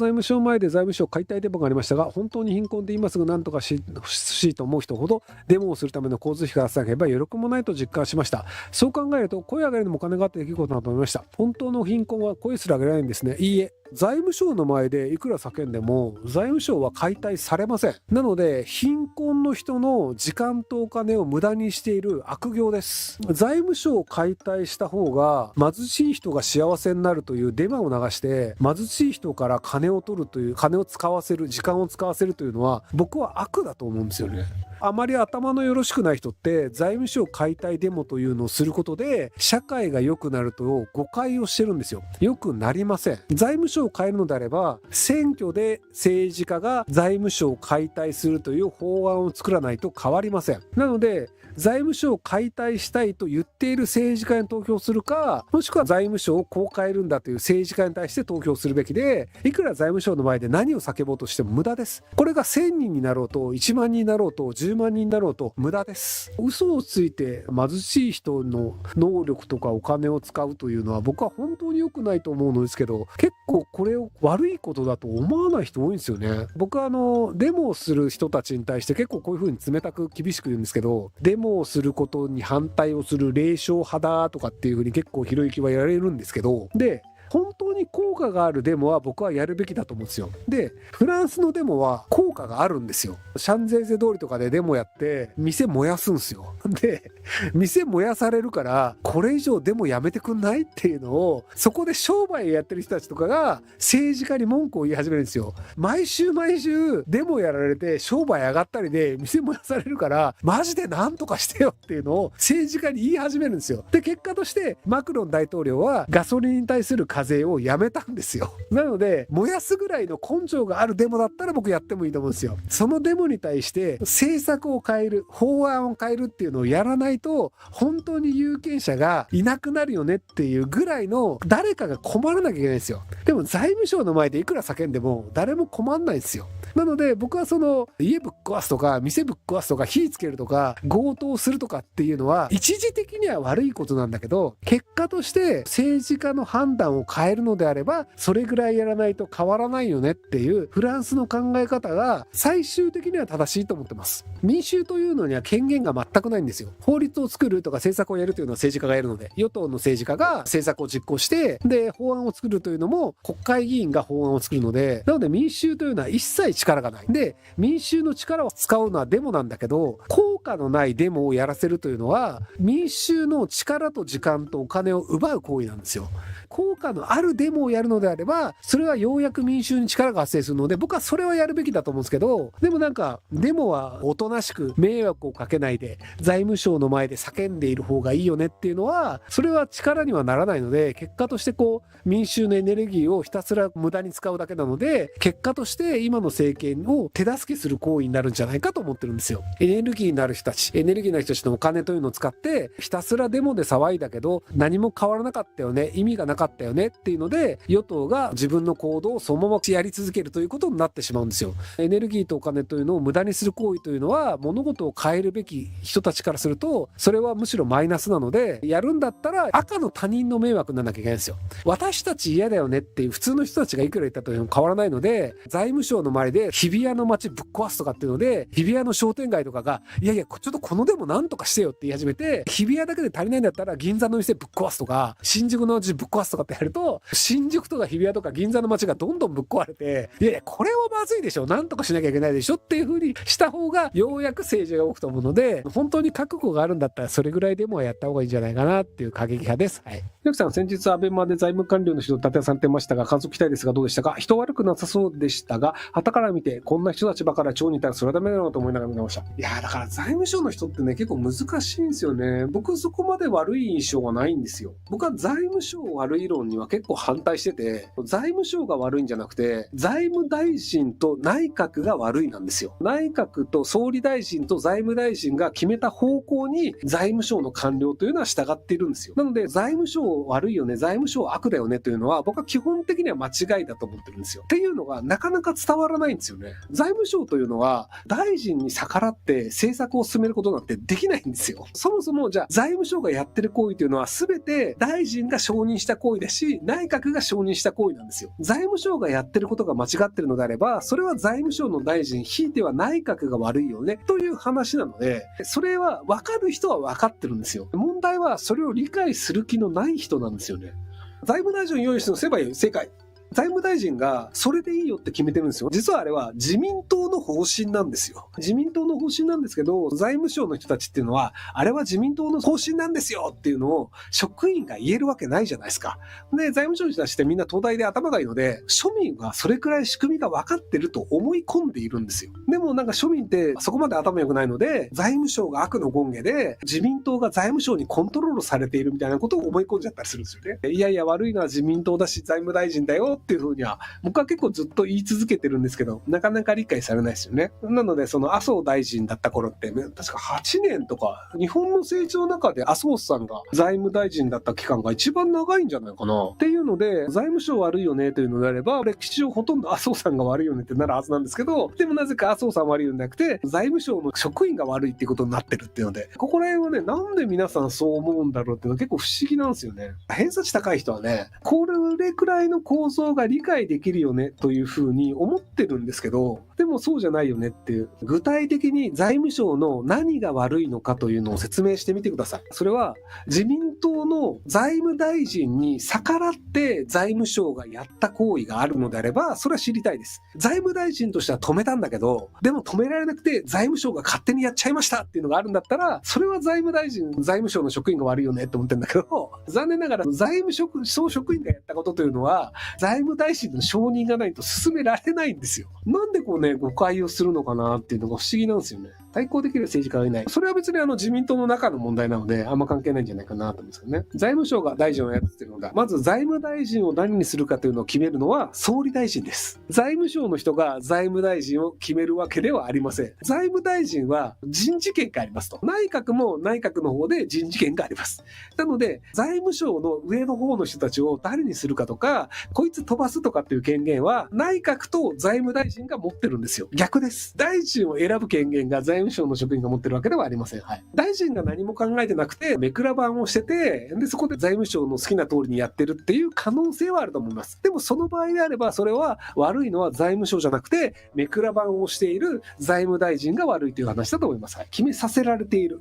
財務省前で財務省解体デモがありましたが、本当に貧困で今すぐ何とかし欲しいと思う人ほどデモをするための交通費が下げれば余力もないと実感しました。そう考えると声を上げるのもお金があってできることだと思いました。本当の貧困は声すら上げられないんですね。いいえ、財務省の前でいくら叫んでも財務省は解体されません。なので貧困の人の時間とお金を無駄にしている悪行です。財務省を解体した方が貧しい人が幸せになるというデマを流して貧しい人から金を取るという、金を使わせる、時間を使わせるというのは僕は悪だと思うんですよね。あまり頭のよろしくない人って財務省解体デモというのをすることで社会が良くなると誤解をしてるんですよ。良くなりません。財務省を変えるのであれば選挙で政治家が財務省を解体するという法案を作らないと変わりません。なので財務省を解体したいと言っている政治家に投票するか、もしくは財務省をこう変えるんだという政治家に対して投票するべきで、いくら財務省の前で何を叫ぼうとしても無駄です。これが1000人になろうと1万人になろうと10万人になろうと無駄です。嘘をついて貧しい人の能力とかお金を使うというのは僕は本当に良くないと思うのですけど、結構これを悪いことだと思わない人多いんですよね。僕はデモをする人たちに対して結構こういう風に冷たく厳しく言うんですけど、デモをすることに反対をする霊障派だとかっていう風に結構ひろゆきはやられるんですけど、で本当に効果があるデモは僕はやるべきだと思うんですよ。でフランスのデモは効果があるんですよ。シャンゼリゼ通りとかでデモやって店燃やすんですよ。で店燃やされるからこれ以上デモやめてくんないっていうのを、そこで商売をやってる人たちとかが政治家に文句を言い始めるんですよ。毎週毎週デモやられて商売上がったりで店燃やされるからマジで何とかしてよっていうのを政治家に言い始めるんですよ。で結果としてマクロン大統領はガソリンに対する課税をやめたんですよ。なので燃やすぐらいの根性があるデモだったら僕やってもいいと思うんですよ。そのデモに対して政策を変える、法案を変えるっていうのをやらないと本当に有権者がいなくなるよねっていうぐらいの誰かが困らなきゃいけないんですよ。でも財務省の前でいくら叫んでも誰も困んないんですよ。なので僕はその家ぶっ壊すとか店ぶっ壊すとか火つけるとか強盗するとかっていうのは一時的には悪いことなんだけど、結果として政治家の判断を変えるのであればそれぐらいやらないと変わらないよねっていうフランスの考え方が最終的には正しいと思ってます。民衆というのには権限が全くないんですよ。法律を作るとか政策をやるというのは政治家がやるので、与党の政治家が政策を実行してで法案を作るというのも国会議員が法案を作るので、なので民衆というのは一切力がない。で民衆の力を使うのはデモなんだけど、効果のないデモをやらせるというのは民衆の力と時間とお金を奪う行為なんですよ。効果のあるデモをやるのであればそれはようやく民衆に力が発生するので僕はそれはやるべきだと思うんですけど、でもなんかデモはおとなしく迷惑をかけないで財務省の前で叫んでいる方がいいよねっていうのはそれは力にはならないので、結果としてこう民衆のエネルギーをひたすら無駄に使うだけなので、結果として今の政権を手助けする行為になるんじゃないかと思ってるんですよ。エネルギーのある人たち、エネルギーのある人たちのお金というのを使ってひたすらデモで騒いだけど何も変わらなかったよね、意味がなかったよねっていうので与党が自分の行動をそのままやり続けるということになってしまうんですよ。エネルギーとお金というのを無駄にする行為というのは物事を変えるべき人たちからするとそれはむしろマイナスなので、やるんだったら赤の他人の迷惑にならなきゃいけないんですよ。私たち嫌だよねっていう普通の人たちがいくら言ったというのも変わらないので、財務省の周りで日比谷の街ぶっ壊すとかっていうので日比谷の商店街とかがいやいやちょっとこのデモなんとかしてよって言い始めて、日比谷だけで足りないんだったら銀座の店ぶっ壊すとか新宿の街ぶっ壊すとかってやると新宿とか日比谷とか銀座の街がどんどんぶっ壊れて、いやいやこれはまずいでしょ、なんとかしなきゃいけないでしょっていう風にした方がようやく政治が動くと思うので、本当に覚悟があるんだったらそれぐらいでもやった方がいいんじゃないかなっていう過激派です。はい。ひろきさん、先日アベマで財務官僚の人と立てされてましたが感想聞きたいですがどうでしたか。人悪くなさそうでしたが傍から見てこんな人たちばから町にいたらそれはダメだろうと思いながら見てました。いやだから財務省の人ってね結構難しいんですよね。僕そこまで悪い印象はないんですよ。僕は財務省悪い論には結構反対してて、財務省が悪いんじゃなくて財務大臣と内閣が悪いなんですよ。内閣と総理大臣と財務大臣が決めた方向に財務省の官僚というのは従っているんですよ。なので財務省悪いよね、財務省悪だよねというのは僕は基本的には間違いだと思ってるんですよ。っていうのがなかなか伝わらないんですよね。財務省というのは大臣に逆らって政策を進めることなんてできないんですよ。そもそもじゃあ財務省がやってる行為というのは全て大臣が承認した行為だし、内閣が承認した行為なんですよ。財務省がやってることが間違ってるのであれば、それは財務省の大臣、ひいては内閣が悪いよねという話なので、それは分かる人は分かってるんですよ。問題はそれを理解する気のない人なんですよね。財務大臣を用意してすれば正解。財務大臣がそれでいいよって決めてるんですよ。実はあれは自民党の方針なんですよ。自民党の方針なんですけど、財務省の人たちっていうのは、あれは自民党の方針なんですよっていうのを職員が言えるわけないじゃないですか。で、財務省の人たちってみんな東大で頭がいいので、庶民はそれくらい仕組みが分かってると思い込んでいるんですよ。でもなんか庶民ってそこまで頭良くないので、財務省が悪の権下で、自民党が財務省にコントロールされているみたいなことを思い込んじゃったりするんですよね。いやいや悪いのは自民党だし財務大臣だよっていうふうには僕は結構ずっと言い続けてるんですけど、なかなか理解されないですよね。なのでその麻生大臣だった頃って確か8年とか、日本の政治の中で麻生さんが財務大臣だった期間が一番長いんじゃないかなっていうので、財務省悪いよねというのであれば歴史上ほとんど麻生さんが悪いよねってなるはずなんですけど、でもなぜか麻生さん悪いようじゃなくて財務省の職員が悪いっていうことになってるっていうので、ここら辺はね、なんで皆さんそう思うんだろうっていうのは結構不思議なんですよね。偏差値高い人はね、これくらいの構造が理解できるよねというふうに思ってるんですけど、でもそうじゃないよねっていう、具体的に財務省の何が悪いのかというのを説明してみてください。それは自民党の財務大臣に逆らって財務省がやった行為があるのであれば、それは知りたいです。財務大臣としては止めたんだけど、でも止められなくて財務省が勝手にやっちゃいましたっていうのがあるんだったら、それは財務大臣、財務省の職員が悪いよねって思ってるんだけど、残念ながら財務省職員がやったことというのは財務大臣の承認がないと進められないんですよ。なんでこうね、誤解をするのかなっていうのが不思議なんですよね。対抗できる政治家はいない。それは別に自民党の中の問題なので、あんま関係ないんじゃないかなと思うんですけどね。財務省が大臣をやってるのが、まず財務大臣を何にするかというのを決めるのは総理大臣です。財務省の人が財務大臣を決めるわけではありません。財務大臣は人事権がありますと。内閣も内閣の方で人事権があります。なので、財務省の上の方の人たちを誰にするかとか、こいつ飛ばすとかっていう権限は内閣と財務大臣が持ってるんですよ。逆です。大臣を選ぶ権限が財務省の職員が持ってるわけではありません。はい。大臣が何も考えてなくて、目くら番をしてて、で、そこで財務省の好きな通りにやってるっていう可能性はあると思います。でもその場合であれば、それは悪いのは財務省じゃなくて、目くら番をしている財務大臣が悪いという話だと思います。はい。決めさせられている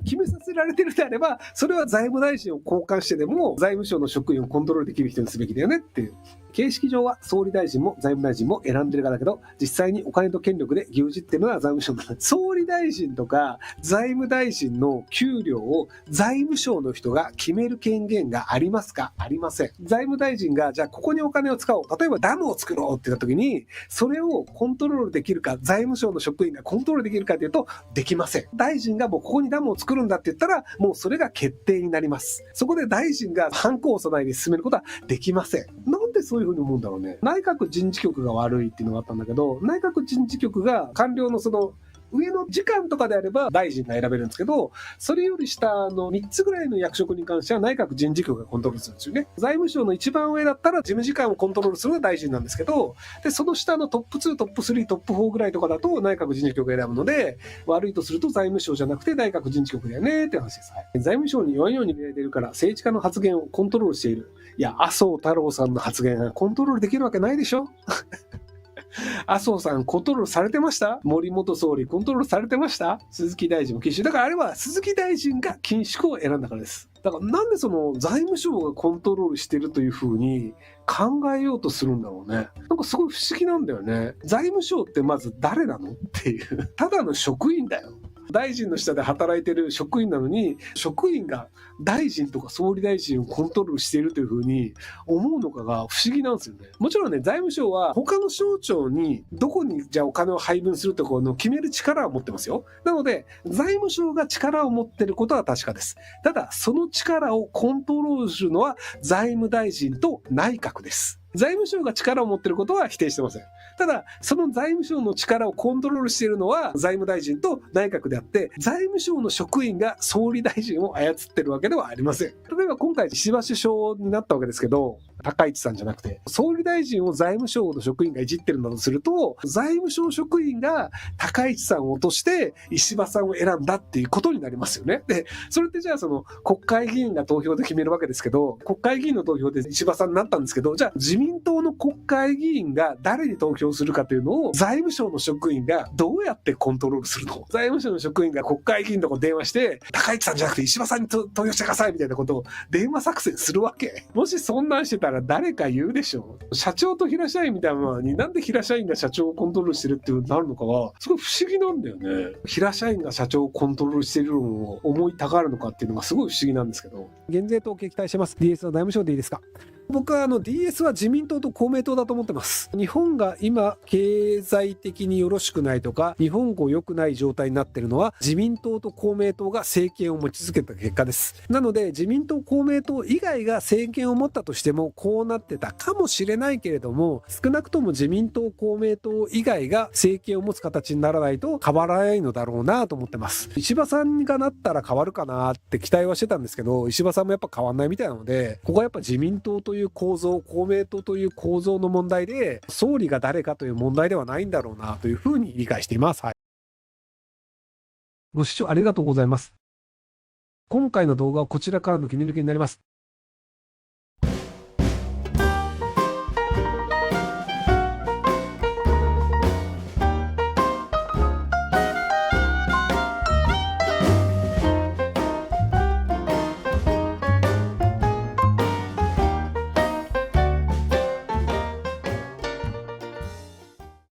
であれば、それは財務大臣を交換してでも、財務省の職員をコントロールできる人にすべきだよねっていう。形式上は総理大臣も財務大臣も選んでる側だけど、実際にお金と権力で牛耳ってるのは財務省だ。総理大臣とか財務大臣の給料を財務省の人が決める権限がありますか？ありません。財務大臣がじゃあここにお金を使おう。例えばダムを作ろうって言った時に、それをコントロールできるか、財務省の職員がコントロールできるかというと、できません。大臣がもうここにダムを作るんだって言ったら、もうそれが決定になります。そこで大臣がハンコを押さないで進めることはできません。なんでそういうふうに思うんだろうね。内閣人事局が悪いっていうのがあったんだけど、内閣人事局が官僚のその上の時間とかであれば大臣が選べるんですけど、それより下の3つぐらいの役職に関しては内閣人事局がコントロールするんですよね。財務省の一番上だったら事務次官をコントロールするのが大臣なんですけど、でその下のトップ2、トップ3、トップ4ぐらいとかだと内閣人事局が選ぶので、悪いとすると財務省じゃなくて内閣人事局だよねって話です。はい、財務省に弱いように見られているから政治家の発言をコントロールしている。いや、麻生太郎さんの発言がコントロールできるわけないでしょ麻生さんコントロールされてました？森元総理コントロールされてました？鈴木大臣も緊縮。だからあれは鈴木大臣が緊縮を選んだからです。だからなんでその財務省がコントロールしてるというふうに考えようとするんだろうね。なんかすごい不思議なんだよね。財務省ってまず誰なのっていう。ただの職員だよ。大臣の下で働いてる職員なのに、職員が大臣とか総理大臣をコントロールしているというふうに思うのかが不思議なんですよね。もちろんね、財務省は他の省庁にどこにじゃあお金を配分するところの決める力を持ってますよ。なので、財務省が力を持っていることは確かです。ただ、その力をコントロールするのは財務大臣と内閣です。財務省が力を持っていることは否定してません。ただ、その財務省の力をコントロールしているのは財務大臣と内閣であって、財務省の職員が総理大臣を操っているわけではありません。例えば今回回石破首相になったわけですけど、高市さんじゃなくて、総理大臣を財務省の職員がいじってるんだとすると、財務省職員が高市さんを落として石破さんを選んだっていうことになりますよね。で、それってじゃあその国会議員が投票で決めるわけですけど、国会議員の投票で石破さんになったんですけど、じゃあ自民党の国会議員が誰に投票するかというのを財務省の職員がどうやってコントロールするの？財務省の職員が国会議員のとこ電話して、高市さんじゃなくて石破さんに投票してくださいみたいなことを電話作戦するわけ？もしそんなんしてたら誰か言うでしょう。社長と平社員みたいなのになんで平社員が社長をコントロールしてるっていう風になるのかはすごい不思議なんだよね。平社員が社長をコントロールしているのを思いたがるのかっていうのがすごい不思議なんですけど。減税統計期待してます。 DS は財務省でいいですか？僕はDS は自民党と公明党だと思ってます。日本が今経済的によろしくないとか、日本語良くない状態になっているのは自民党と公明党が政権を持ち続けた結果です。なので自民党公明党以外が政権を持ったとしてもこうなってたかもしれないけれども、少なくとも自民党公明党以外が政権を持つ形にならないと変わらないのだろうなと思ってます。石破さんがなったら変わるかなって期待はしてたんですけど、石破さんもやっぱ変わんないみたいなので、ここはやっぱ自民党という構造、公明党という構造の問題で、総理が誰かという問題ではないんだろうなというふうに理解しています。はい、ご視聴ありがとうございます。今回の動画はこちらからの切り抜きになります。